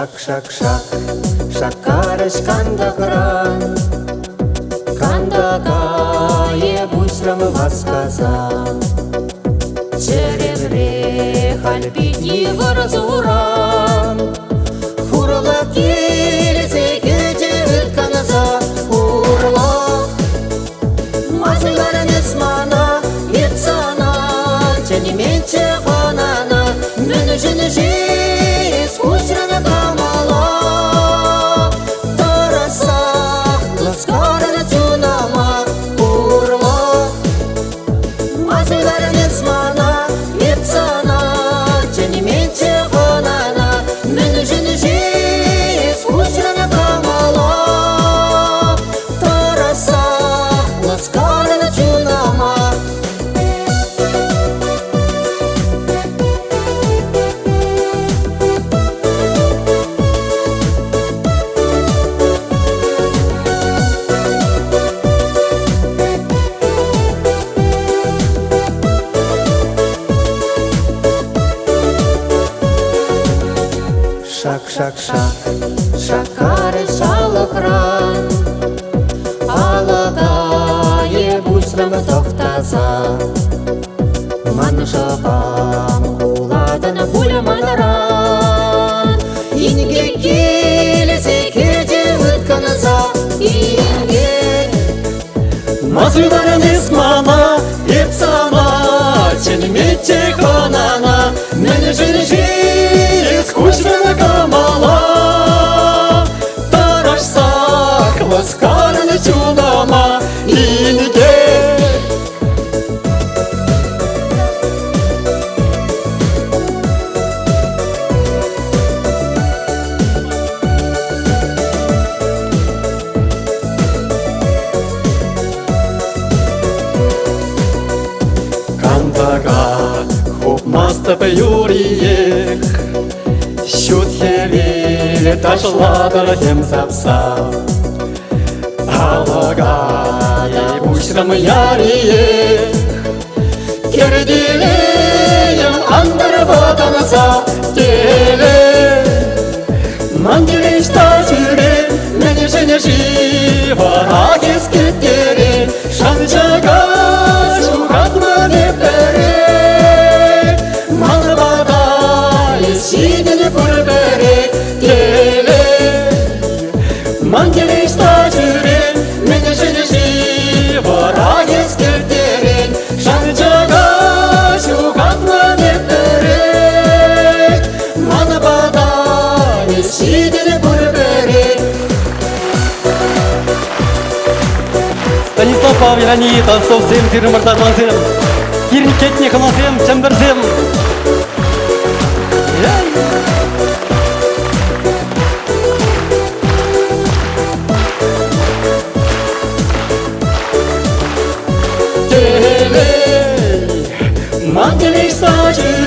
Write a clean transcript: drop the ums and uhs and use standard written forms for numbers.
Шак-шак-шак, шакарыш кандагран, кандагае бусрам васказан. Черевре хальпитни варзуран, хурла килзе гедевит каназа, хурла. Мазыларын эсмана, ецана, ченеменче ханана, мені жені скучрана камала. Тарасах, ласкарана чунама, хурла. Мазыларын эсмана, ецана, ченеменче ханана, мені жені скучрана камала. Тарасах, ласкарана чунама. Шак-шак-шак, шакары шалықран, алыдайы бусрым тоқтаза. Манжығам құладын пульманран, инге келесе кеде өтканыза, инге. Мазыларын эсмана, епсана, ченеметче ханана, мені жені скучрана камала. Тарашсақ, ласкарана чунама, инге. Кандага хопмастып юриек, щутхеве ташладыр хем запса. Алагай бушрам яриек, керделеем андыр ватанса келе. Мангелешта жүрен, мені жені живара кескеттерен, шанжаға жуғатма деп берек. Манбадай сидені көрберек келе. Мангелешта жүрен, мені жені живара кескеттерен, шанжаға жуғатма деп берек. Манбадай сидені көрберек. Станислав Павлович, танцовцем, тирмыртарлансем, кирникетне ханасем, чемберзем. Мангелешта жүрен,